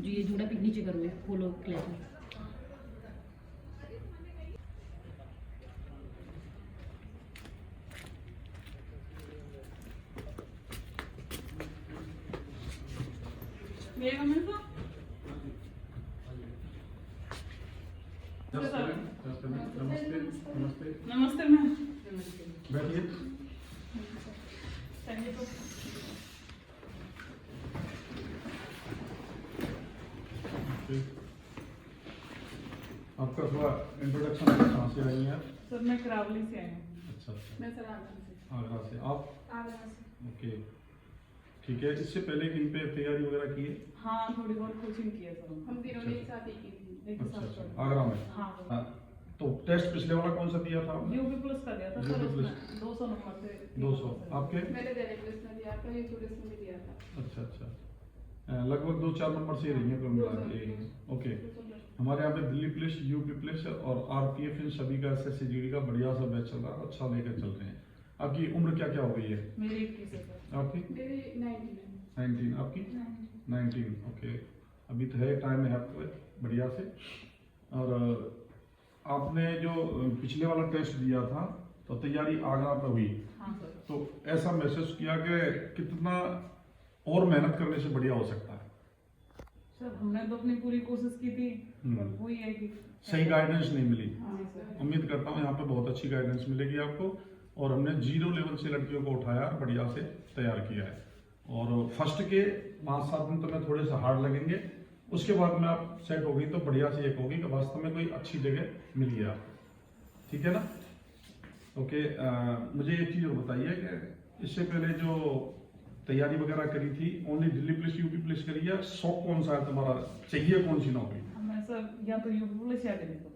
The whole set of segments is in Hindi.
जी ये थोड़ा पिक नीचे करो फॉलो क्लैप में। मेरे कमरे को नमस्ते नमस्ते नमस्ते मैम। बैठिए। चलिए तो आपका थोड़ा इंट्रोडक्शन कहाँ से आई है? सर मैं करावली से आई हूँ। अच्छा अच्छा, मैं सर आगरा से। आगरा से आप? आगरा से। ओके ठीक है। इससे पहले कहीं पे तैयारी वगैरह की है? हाँ थोड़ी बहुत कोचिंग की है सर। हम तीनों ने एक साथ ही की थी। एक अच्छा साथ अच्छा, पढ़ा। आगरा में। हाँ हाँ, तो टेस्ट पिछले वाला कौन सा दिया था आपने? यूपी प्लस का दिया था सर। UP plus. उसमें 200 नंबर थे। 200 आपके? मैंने दिल्ली पुलिस में दिया था, ये पुलिस में भी दिया था। अच्छा अच्छा, लगभग 2-4 नंबर से रही है कुल मिला के। ओके, हमारे यहाँ पे दिल्ली पुलिस, यूपी पुलिस और आरपीएफ इन सभी का SSC-GD का बढ़िया सा बैच चल रहा है, अच्छा लेकर चल रहे हैं। आपकी उम्र क्या क्या हो गई है? मेरी 21 है सर। आपकी? मेरी 19 19। आपकी? 19। ओके, अभी तो है, टाइम है आपको बढ़िया से। और आपने जो पिछले वाला टेस्ट दिया था तो तैयारी आगरा पे हुई, हाँ सर। तो ऐसा महसूस किया कि कितना और मेहनत करने से बढ़िया हो सकता है? सर हमने तो अपनी पूरी कोशिश की थी, पर वही है कि सही गाइडेंस नहीं मिली। हाँ सर। उम्मीद करता हूँ यहाँ पे बहुत अच्छी गाइडेंस मिलेगी आपको, और हमने 0 लेवल से लड़कियों को उठाया, बढ़िया से तैयार किया है। और फर्स्ट के 5-7 दिन तो मैं थोड़े से हार्ड लगेंगे, उसके बाद में आप सेट हो गई तो बढ़िया से एक होगी कि वास्तव में कोई अच्छी जगह मिली है आपको, ठीक है ना? ओके, मुझे एक चीज़ और बताइए कि इससे पहले जो तैयारी वगैरह करी थी, only Delhi police UP police करी है? शौक कौन सा है तुम्हारा, चाहिए कौन सी नौकरी? हमें सर या तो यूपी पुलिस या दिल्ली पुलिस।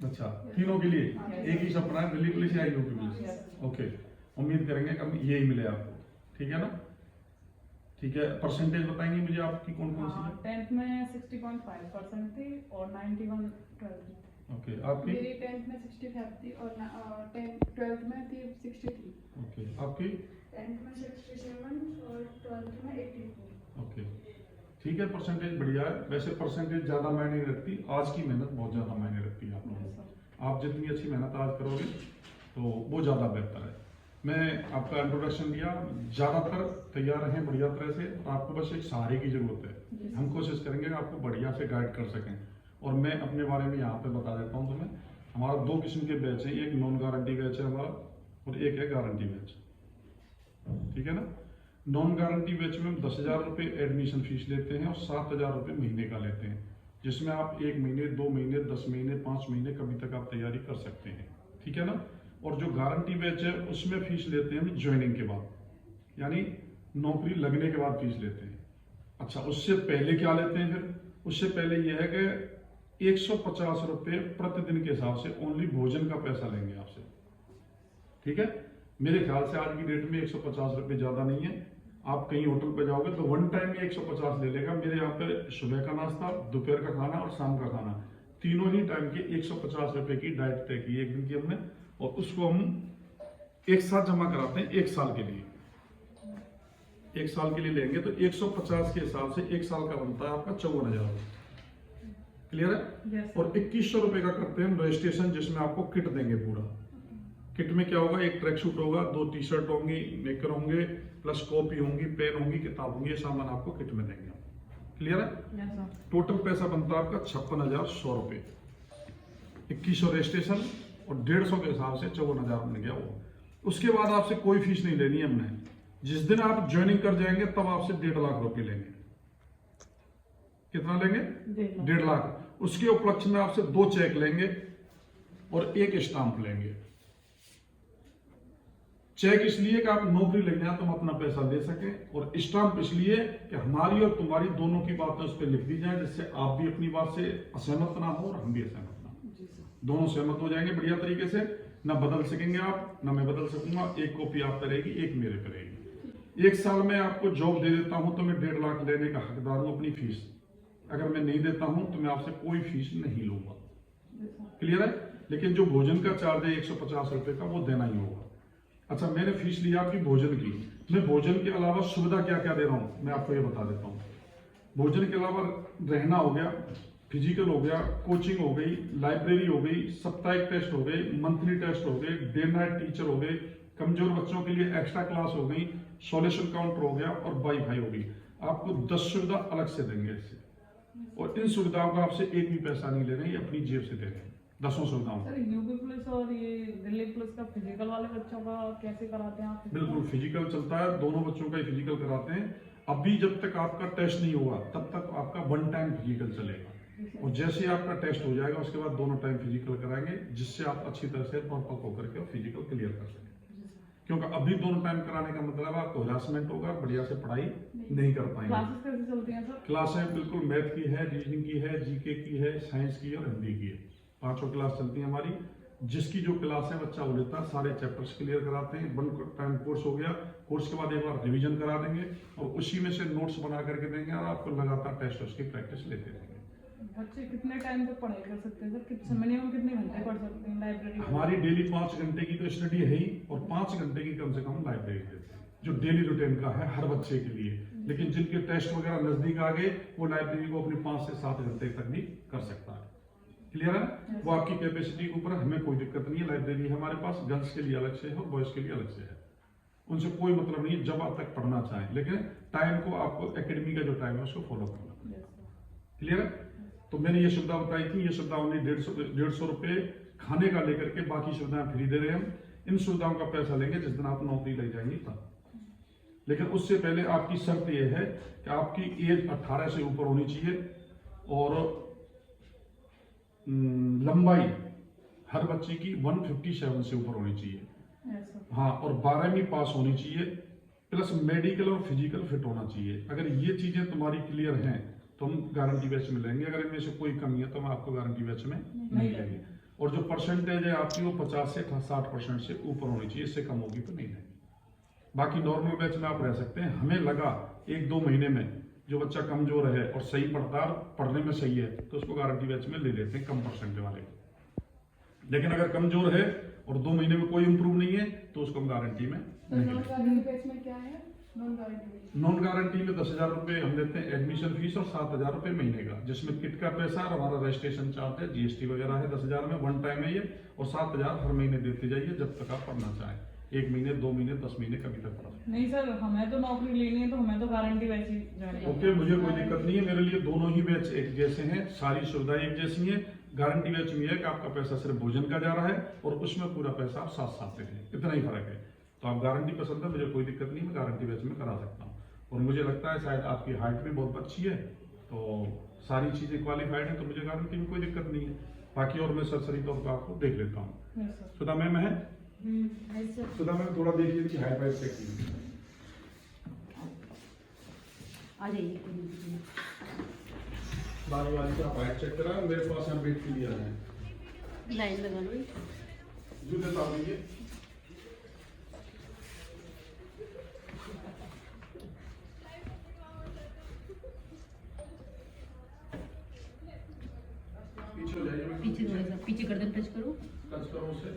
अच्छा, तीनों के लिए एक ही सपना है, दिल्ली पुलिस या यूपी पुलिस? ओके, उम्मीद करेंगे कि यही मिले आपको, ठीक है ना? ठीक है, परसेंटेज बताएंगे मुझे आपकी कौन कौन सी है? 10th में 60.5% थी और 91 12th में। ओके, आपकी? मेरी 10th में 65 थी और 12th में थी 63। ओके, आपकी? 10th में 67 और 12th में 84। ओके, ठीक है, परसेंटेज बढ़िया है। वैसे परसेंटेज ज़्यादा मायने नहीं रखती, आज की मेहनत बहुत ज़्यादा मायने रखती है आप लोगों को। आप जितनी अच्छी मेहनत आज करोगे तो वो ज़्यादा बेहतर है। मैं आपका इंट्रोडक्शन दिया, ज़्यादातर तैयार रहें बढ़िया तरह से, और आपको बस एक सहारे की ज़रूरत है। हम कोशिश करेंगे कि आपको बढ़िया से गाइड कर सकें। और मैं अपने बारे में यहाँ पे बता देता हूँ तुम्हें, हमारा 2 किस्म के बैच हैं, एक नॉन गारंटी बैच है हमारा और एक है गारंटी बैच, ठीक है ना? नॉन गारंटी बैच में हम 10,000 रुपये एडमिशन फीस लेते हैं और 7,000 रुपये महीने का लेते हैं, जिसमें आप 1 महीने, 2 महीने, 10 महीने, 5 महीने कभी तक आप तैयारी कर सकते हैं, ठीक है ना? और जो गारंटी बैच है उसमें फीस लेते हैं हम ज्वाइनिंग के बाद, यानी नौकरी लगने के बाद फीस लेते हैं। अच्छा, उससे पहले क्या लेते हैं फिर? उससे पहले यह है कि 150 रुपये प्रतिदिन के हिसाब से ओनली भोजन का पैसा लेंगे आपसे, ठीक है? मेरे ख्याल से आज की डेट में 150 रुपये ज़्यादा नहीं है। आप कहीं होटल पे जाओगे तो वन टाइम में 150 ले लेगा। मेरे यहाँ पे सुबह का नाश्ता, दोपहर का खाना और शाम का खाना, तीनों ही टाइम के 150 रुपये की डाइट तय की है एक दिन की हमने, और उसको हम एक साथ जमा कराते हैं 1 साल के लिए। 1 साल के लिए लेंगे तो 150 के हिसाब से 1 साल का बनता है आपका 54,000 रुपये। क्लियर है? Yes, और 2100 रुपये का करते हैं हम रजिस्ट्रेशन, जिसमें आपको किट देंगे पूरा। किट में क्या होगा? एक ट्रैक सूट होगा, 2 टी-शर्ट होंगी, नेकर होंगे, प्लस कॉपी होंगी, पेन होंगी, किताब होंगी, ये सामान आपको किट में देंगे। क्लियर है? Yes, sir. टोटल पैसा बनता है आपका 56,100 रुपये। 2100 रजिस्ट्रेशन और 150 के हिसाब से 54,000 बन गया वो। उसके बाद आपसे कोई फीस नहीं लेनी हमने। जिस दिन आप ज्वाइनिंग कर जाएंगे तब आपसे 1.5 लाख रुपए लेंगे। कितना लेंगे? 1.5 लाख। उसके उपलक्ष्य में आपसे 2 चेक लेंगे और 1 स्टाम्प लेंगे। चेक इसलिए कि आप नौकरी लग जाए तो हम अपना पैसा दे सके, और स्टाम्प इसलिए कि हमारी और तुम्हारी दोनों की बातें उस पर लिख दी जाए, जिससे आप भी अपनी बात से असहमत ना हो और हम भी असहमत ना हो। दोनों सहमत हो जाएंगे बढ़िया तरीके से, ना बदल सकेंगे आप, ना मैं बदल सकूंगा। एक कॉपी आप पे रहेगी, एक मेरे पे रहेगी। 1 साल में आपको जॉब दे देता हूं तो मैं 1.5 लाख लेने का हकदार हूं अपनी फीस। अगर मैं नहीं देता हूं तो मैं आपसे कोई फीस नहीं लूंगा। क्लियर है? लेकिन जो भोजन का चार्ज है 150 रुपये का, वो देना ही होगा। अच्छा, मैंने फीस ली आपकी भोजन की, मैं भोजन के अलावा सुविधा क्या क्या दे रहा हूँ मैं आपको ये बता देता हूँ। भोजन के अलावा रहना हो गया, फिजिकल हो गया, कोचिंग हो गई, लाइब्रेरी हो गई, साप्ताहिक टेस्ट हो गए, मंथली टेस्ट हो गए, डे नाइट टीचर हो गए, कमजोर बच्चों के लिए एक्स्ट्रा क्लास हो गई, सॉल्यूशन काउंटर हो गया और वाईफाई हो गई। आपको 10 सुविधा अलग से देंगे इससे, और इन सुविधाओं का आपसे एक भी पैसा नहीं ले रहे हैं, ये अपनी जेब से दे रहे हैं 10 सुविधाओं। सर यूपी पुलिस और ये दिल्ली पुलिस का फिजिकल वाले बच्चों का कैसे कराते हैं आप? बिल्कुल फिजिकल चलता है, दोनों बच्चों का ही फिजिकल कराते हैं। अभी जब तक आपका टेस्ट नहीं हुआ तब तक आपका 1 टाइम फिजिकल चलेगा, और जैसे ही आपका टेस्ट हो जाएगा उसके बाद दोनों टाइम फिजिकल कराएंगे, जिससे आप अच्छी तरह से परफेक्ट होकर के फिजिकल क्लियर कर सकें। क्योंकि अभी दोनों टाइम कराने का मतलब आपको हरासमेंट होगा, बढ़िया से पढ़ाई नहीं कर पाएंगे। क्लासेस कैसे चलती हैं सर? क्लासें बिल्कुल मैथ की है, रीजनिंग की है, जीके की है, साइंस की है और हिंदी की है। 5 क्लास चलती है हमारी। जिसकी जो क्लास है बच्चा वो लेता है, सारे चैप्टर्स क्लियर कराते हैं। 1 टाइम कोर्स हो गया, कोर्स के बाद एक बार रिवीजन करा देंगे और उसी में से नोट्स बना करके देंगे और आपको लगातार टेस्ट उसकी प्रैक्टिस लेते रहेंगे। बच्चे कितने टाइम तक पढ़ाई कर सकते हैं सर? मिनिमम कितने घंटे पढ़ सकते हैं लाइब्रेरी में? हमारी डेली 5 घंटे की तो स्टडी है ही, और 5 घंटे की कम से कम लाइब्रेरी देते हैं, जो डेली रूटीन का है हर बच्चे के लिए। लेकिन जिनके टेस्ट वगैरह नजदीक आ गए वो लाइब्रेरी को अपनी 5 से 7 घंटे तक भी कर सकता है। क्लियर है? वो आपकी कैपेसिटी के ऊपर, हमें कोई दिक्कत नहीं है। लाइब्रेरी हमारे पास गर्ल्स के लिए अलग से है और बॉयज के लिए अलग से है, उनसे कोई मतलब नहीं है, जब आप तक पढ़ना चाहें। लेकिन टाइम को आपको एकेडमी का जो टाइम है उसको फॉलो करना। क्लियर है? तो मैंने ये सुविधा बताई थी, ये सुविधा ओनली 150 रुपये खाने का लेकर के बाकी सुविधाएं फ्री दे रहे हैं हम। इन सुविधाओं का पैसा लेंगे जिस दिन आप नौकरी लग जाएंगी तब। लेकिन उससे पहले आपकी शर्त यह है कि आपकी एज 18 से ऊपर होनी चाहिए, और लंबाई हर बच्चे की 157 से ऊपर होनी चाहिए। हाँ, और 12वीं पास होनी चाहिए, प्लस मेडिकल और फिजिकल फिट होना चाहिए। अगर ये चीजें तुम्हारी क्लियर हैं तो हम गारंटी बैच में लेंगे। अगर इनमें से कोई कमी है तो हम आपको गारंटी बैच में नहीं लेंगे। और जो परसेंटेज है आपकी वो 50 से 60% से ऊपर होनी चाहिए, इससे कम होगी तो नहीं लेंगे। बाकी नॉर्मल बैच में आप रह सकते हैं। हमें लगा 1-2 महीने में जो बच्चा कमजोर है और सही पढ़ने में सही है तो उसको गारंटी बैच में ले लेते हैं, कम परसेंटेज वाले। लेकिन अगर कमजोर है और 2 महीने में कोई इंप्रूव नहीं है तो उसको हम गारंटी में नहीं लेते। क्या है नॉन गारंटी? नॉन गारंटी में 10,000 रुपए हम लेते हैं एडमिशन फीस और 7,000 रुपए महीने का, जिसमें किट का पैसा और हमारा रजिस्ट्रेशन चार्ज है, जीएसटी वगैरह है 10,000 में। 1 टाइम है ये, और 7,000 हर महीने देते जाइए जब तक आप पढ़ना चाहें। 1 महीने, 2 महीने, 10 महीने, कभी तक पढ़ा सकते। नहीं सर, हमें तो नौकरी लेनी है तो हमें तो गारंटी वैसी जानी है। ओके, मुझे कोई दिक्कत नहीं है, मेरे लिए दोनों ही बैच एक जैसे हैं, सारी सुविधाएं एक जैसी हैं। गारंटी बैच में है कि आपका पैसा सिर्फ भोजन का जा रहा है और उसमें पूरा पैसा आप साथ दे रहे हैं, इतना ही फर्क है। तो आप गारंटी पसंद है, मुझे कोई दिक्कत नहीं, मैं गारंटी बैच में करा सकता हूँ। और मुझे लगता है शायद आपकी हाइट भी बहुत अच्छी है, तो सारी चीजें क्वालिफाइड है, तो मुझे गारंटी में कोई दिक्कत नहीं है। बाकी और मैं सरसरी तौर पर आपको देख लेता हूँ। सुधा मैम है? सुधा मैम थोड़ा देख लीजिए हाइट वाइट चेक कीजिए। आ जाइए, कोई नहीं। बारी बारी से आप हाइट चेक करा, मेरे पास यहाँ वेट के लिए आए हैं। लाइन लगा लो। जूते उतार दीजिए। पीछे हो जाइए, पीछे थोड़ा सा पीछे गर्दन टच करो। टच करो उसे।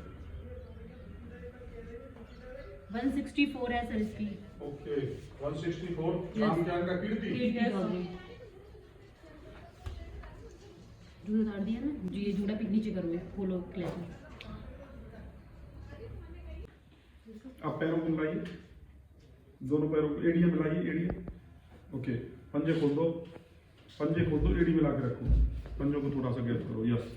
164 है सर इसकी। ओके, 164। नाम क्या है? कीर्ति। जूड़ा उतार दिया ना जी, ये जूड़ा पे नीचे करो, खोलो क्लैच में। आप पैरों को मिलाइए, दोनों पैरों को एड़ियां मिलाइए, एड़ियां। ओके, पंजे खोल दो, एड़ी मिला के रखो, पंजों को थोड़ा सा गैप करो। यस,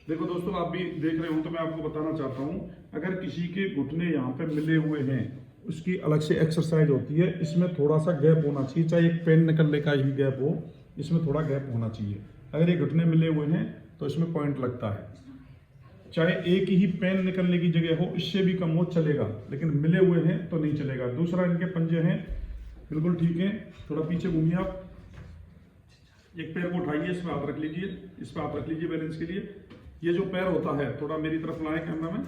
देखो दोस्तों, आप भी देख रहे हो तो मैं आपको बताना चाहता हूं, अगर किसी के घुटने यहाँ पे मिले हुए हैं उसकी अलग से एक्सरसाइज होती है। इसमें थोड़ा सा गैप होना चाहिए, चाहे एक पेन निकलने का ही गैप हो, इसमें थोड़ा गैप होना चाहिए। अगर ये घुटने मिले हुए हैं तो इसमें पॉइंट लगता है। चाहे एक ही पेन निकलने की जगह हो, इससे भी कम हो चलेगा, लेकिन मिले हुए हैं तो नहीं चलेगा। दूसरा, इनके पंजे हैं बिल्कुल ठीक है, थोड़ा पीछे घूमिए आप। एक पैर को उठाइए, इस पर हाथ रख लीजिए, इस पर हाथ रख लीजिए बैलेंस के लिए। ये जो पैर होता है, थोड़ा मेरी तरफ लाएं कैमरा में,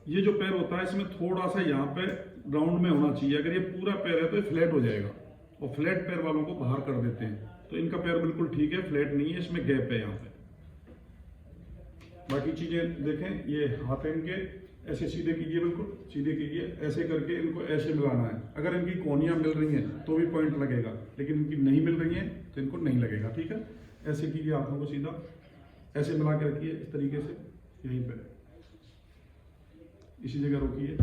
ये जो पैर होता है इसमें थोड़ा सा यहाँ पे राउंड में होना चाहिए। अगर ये पूरा पैर है तो ये फ्लैट हो जाएगा, और फ्लैट पैर वालों को बाहर कर देते हैं। तो इनका पैर बिल्कुल ठीक है, फ्लैट नहीं है, इसमें गैप है यहाँ पे। बाकी चीजें देखें, ये हाथ है इनके, ऐसे सीधे कीजिए, बिल्कुल सीधे कीजिए, ऐसे करके इनको ऐसे मिलाना है। अगर इनकी कोनियाँ मिल रही हैं तो भी पॉइंट लगेगा, लेकिन इनकी नहीं मिल रही हैं तो इनको नहीं लगेगा। ठीक है, ऐसे कीजिए, आंखों को सीधा ऐसे मिला के रखिए इस तरीके से, यहीं पे इसी जगह रोकिए।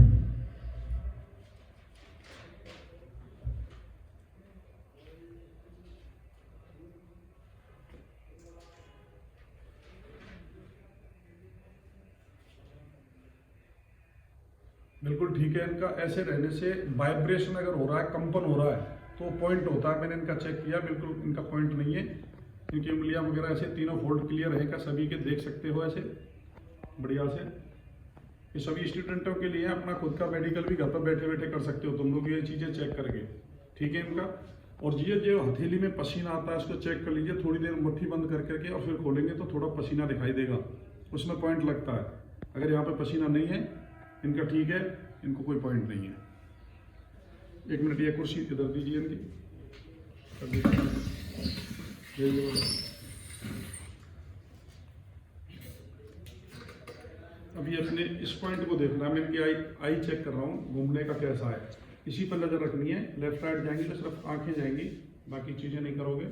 बिल्कुल ठीक है। इनका ऐसे रहने से वाइब्रेशन अगर हो रहा है, कंपन हो रहा है तो पॉइंट होता है। मैंने इनका चेक किया, बिल्कुल इनका पॉइंट नहीं है। इनकी उंगलियां वगैरह ऐसे तीनों फोल्ड क्लियर है क्या सभी के, देख सकते हो ऐसे बढ़िया से। ये सभी स्टूडेंटों के लिए अपना खुद का मेडिकल भी घर पर बैठे बैठे कर सकते हो तुम लोग ये चीज़ें चेक करके। ठीक है इनका। और ये जो हथेली में पसीना आता है उसको चेक कर लीजिए, थोड़ी देर मुट्ठी बंद कर करके और फिर खोलेंगे तो थोड़ा पसीना दिखाई देगा, उसमें पॉइंट लगता है। अगर यहाँ पे पसीना नहीं है इनका, ठीक है, इनको कोई पॉइंट नहीं है। 1 मिनट, ये कुर्सी इधर दीजिए इनकी। अभी अपने इस पॉइंट को देखना है, मैं इनकी आई चेक कर रहा हूँ, घूमने का कैसा है, इसी पर नजर रखनी है। लेफ्ट राइट जाएंगी तो सिर्फ आंखें जाएंगी, बाकी चीजें नहीं करोगे।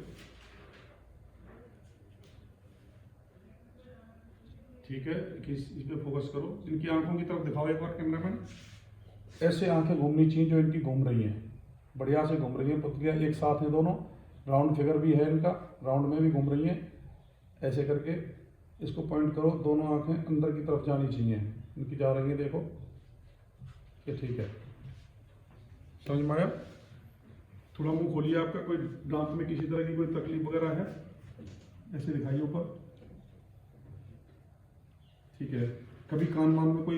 ठीक है, इस पे फोकस करो। इनकी आंखों की तरफ दिखाओ एक बार कैमरामैन। ऐसे आंखें घूमनी चाहिए जो इनकी घूम रही हैं, बढ़िया से घूम रही हैं। पुतलियाँ एक साथ हैं दोनों, राउंड फिगर भी है इनका, राउंड में भी घूम रही हैं। ऐसे करके इसको पॉइंट करो, दोनों आंखें अंदर की तरफ जानी चाहिए, इनकी जा रही हैं, देखो ये ठीक है। समझ में आया? थोड़ा मुंह खोलिए आपका, कोई दांत में किसी तरह की कोई तकलीफ वगैरह है, ऐसे दिखाइए ऊपर। ठीक है, कभी कान वान में कोई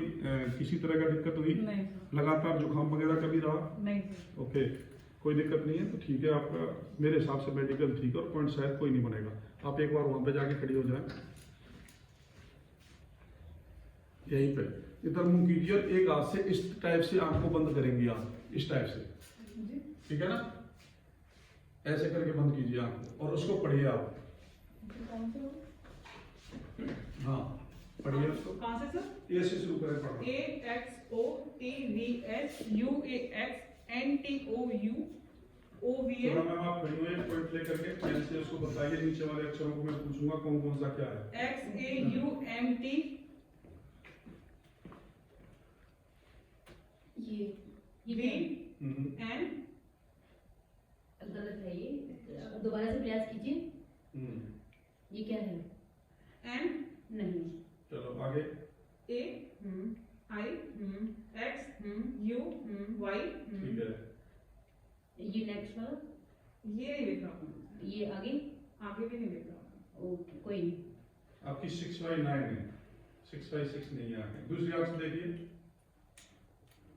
किसी तरह का दिक्कत हुई? नहीं। लगातार जुकाम वगैरह कभी रहा? नहीं। ओके, कोई दिक्कत नहीं है तो ठीक है। आपका मेरे हिसाब से मेडिकल ठीक है और पॉइंट शायद कोई नहीं बनेगा। आप एक बार वहां पे जाके खड़ी हो जाए, यहीं पे इधर मुंह कीजिए और एक हाथ से इस टाइप से आंख को बंद करेंगी आप, इस टाइप से, ठीक है ना? ऐसे करके बंद कीजिए आंख और उसको पढ़िए आप। हाँ पढ़िए उसको। कहाँ से सर? ए से शुरू करें पढ़ना। AXOTVSUAXNTOUOVA। तो मैम आप खड़ी हुए पॉइंट लेकर के पेन से उसको बताइए, नीचे वाले अक्षरों को मैं पूछूंगा कौन कौन सा क्या है। XAUMT ये V N। गलत है ये, दोबारा से प्रयास कीजिए। ये क्या है? N नहीं। चलो आगे। A I X U Y। ठीक है, ये नेक्स्ट वाला, ये नहीं लिख रहा हूँ, ये आगे आगे भी नहीं लिख रहा हूँ। ओके कोई नहीं। आपकी 6/9 है, 6/6 नहीं है आगे। दूसरी आंख से देखिए,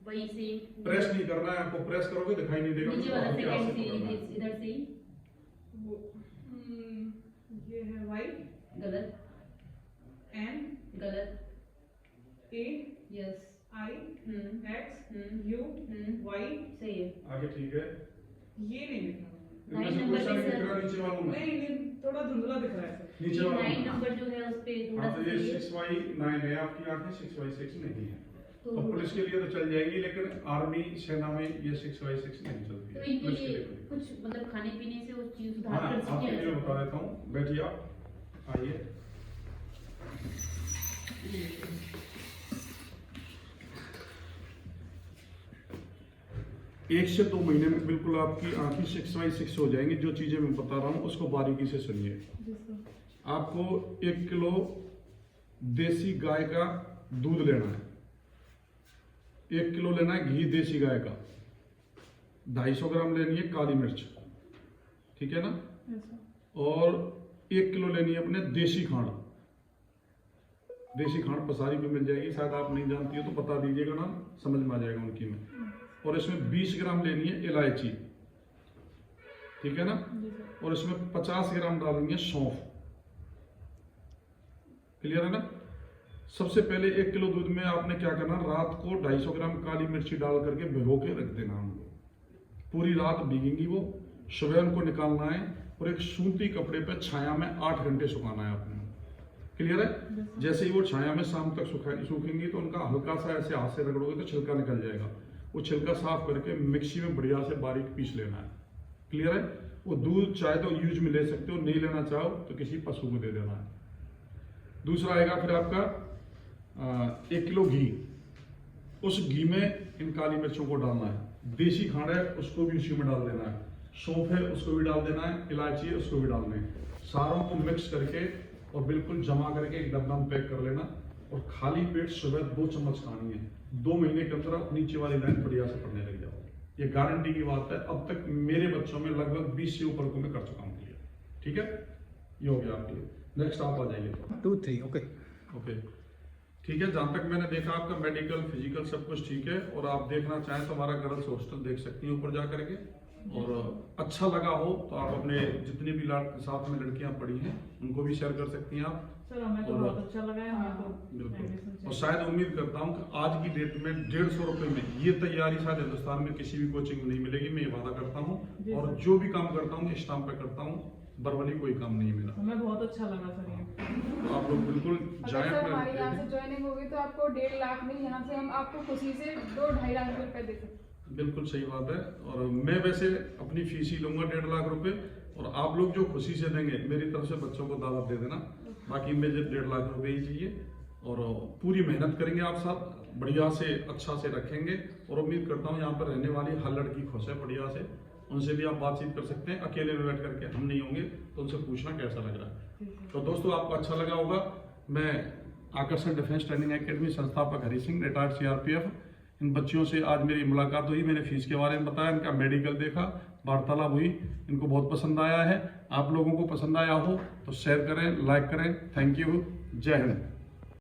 वही से प्रेस नहीं करना है आपको, प्रेस करोगे दिखाई नहीं देगा। नीचे वाला आपकी आंख सेकंड से से पकड़ना है। इधर से ही। वो ये है Y गलत, N गलत, A yes, I X U Y। सही है। आगे ठीक है। ये नहीं लिख रहा हूँ। इनमें से कोई सा नहीं दिख रहा नीचे वालों में? नहीं, थोड़ा धुंधला दिख रहा है सर। नीचे वालों 9 में। नंबर जो है उस पे थोड़ा हाँ सा तो ये सही है। 6/9 है आपकी आंखें, 6/6 नहीं है। तो तो पुलिस के लिए तो चल जाएगी, लेकिन आर्मी सेना में ये 6/6 नहीं चलती तो है। इनके पुलिस के लिए लिए कोई। कुछ मतलब खाने पीने से वो चीज सुधार हाँ कर आपके सकते लिए बता देता हूँ, बैठिए आप, आइए। एक से 2 महीने में बिल्कुल आपकी आंखें 6/6 हो जाएंगी। जो चीजें मैं बता रहा हूँ उसको बारीकी से सुनिए। आपको 1 किलो देसी गाय का दूध लेना है, 1 किलो लेना है घी देसी गाय का, 250 ग्राम लेनी है काली मिर्च, ठीक है ना? और 1 किलो लेनी है अपने देसी खांड। देसी खांड पसारी पे मिल जाएगी, शायद आप नहीं जानती हो तो बता दीजिएगा ना, समझ में आ जाएगा उनकी में। और इसमें 20 ग्राम लेनी है इलायची, ठीक है ना? और इसमें 50 ग्राम डालनी है सौंफ। क्लियर है ना? सबसे पहले 1 किलो दूध में आपने क्या करना, रात को 250 ग्राम काली मिर्ची डाल करके भिगो के रख देना। हम लोग पूरी रात भीगेंगी वो, सुबह उनको निकालना है और एक सूती कपड़े पे छाया में 8 घंटे सुखाना है आपने। क्लियर है? जैसे ही वो छाया में शाम तक सूखेंगी तो उनका हल्का सा ऐसे हाथ से रगड़ोगे तो छिलका निकल जाएगा। वो छिलका साफ करके मिक्सी में बढ़िया से बारीक पीस लेना है। क्लियर है? वो दूध चाहे तो यूज में ले सकते हो, नहीं लेना चाहो तो किसी पशु को दे देना है। दूसरा आएगा फिर आपका 1 किलो घी। उस घी में इन काली मिर्चों को डालना है। देसी खांड है उसको भी उसी में डाल देना है। सौंफ है उसको भी डाल देना है। इलायची है उसको भी डालना है। सारों को मिक्स करके और बिल्कुल जमा करके एक डब्बा में पैक कर लेना और खाली पेट सुबह 2 चम्मच खानी है। 2 महीने के अंदर आप नीचे वाली लाइन बढ़िया से पढ़ने लग जाओ। ये गारंटी की बात है। अब तक मेरे बच्चों में लगभग 20 से ऊपर को मैं कर चुका हूँ। ठीक है, ये हो गया आपके लिए। नेक्स्ट आप आ जाइए। 2 3 ओके ओके ठीक है। जहाँ तक मैंने देखा आपका मेडिकल फिजिकल सब कुछ ठीक है, और आप देखना चाहें तो हमारा गर्ल्स हॉस्टल देख सकती हैं ऊपर जा करके। और अच्छा लगा हो तो आप अपने जितने भी साथ में लड़कियां पढ़ी हैं उनको भी शेयर कर सकती हैं आप। सर हमें तो बहुत अच्छा लगा है। हमें तो बिल्कुल। और शायद उम्मीद करता हूँ कि आज की डेट में 150 रुपये में ये तैयारी शायद हिंदुस्तान में किसी भी कोचिंग में नहीं मिलेगी। मैं ये वादा करता हूँ। और जो भी काम करता हूँ इस टाइम पे करता हूँ, बर्बली कोई काम नहीं मिला। हमें बहुत अच्छा लगा सर ये। तो आप लोग बिल्कुल जाएं। अगर हमारे यहाँ से ज्वाइनिंग होगी तो आपको 1.5 लाख नहीं, यहाँ से हम आपको खुशी से 2-2.5 लाख रुपए दे सकते हैं। बिल्कुल सही बात है। और मैं वैसे अपनी फीस ही लूंगा 1.5 लाख रुपए, और आप लोग जो खुशी से देंगे मेरी तरफ से बच्चों को दावत दे देना। बाकी मुझे 1.5 लाख रुपए ही चाहिए, और पूरी मेहनत करेंगे आप साथ, बढ़िया से अच्छा से रखेंगे। और उम्मीद करता हूँ यहाँ पर रहने वाली हर लड़की खुश है बढ़िया से। उनसे भी आप बातचीत कर सकते हैं। अकेले में बैठ करके हम नहीं होंगे तो उनसे पूछना कैसा लग रहा है। तो दोस्तों आपको अच्छा लगा होगा। मैं आकर्षण डिफेंस ट्रेनिंग एकेडमी संस्थापक हरी सिंह, रिटायर्ड CRPF। इन बच्चियों से आज मेरी मुलाकात हुई। मैंने फीस के बारे में बताया, इनका मेडिकल देखा, वार्तालाप हुई, इनको बहुत पसंद आया है। आप लोगों को पसंद आया हो तो शेयर करें, लाइक करें। Thank you. जय हिंद।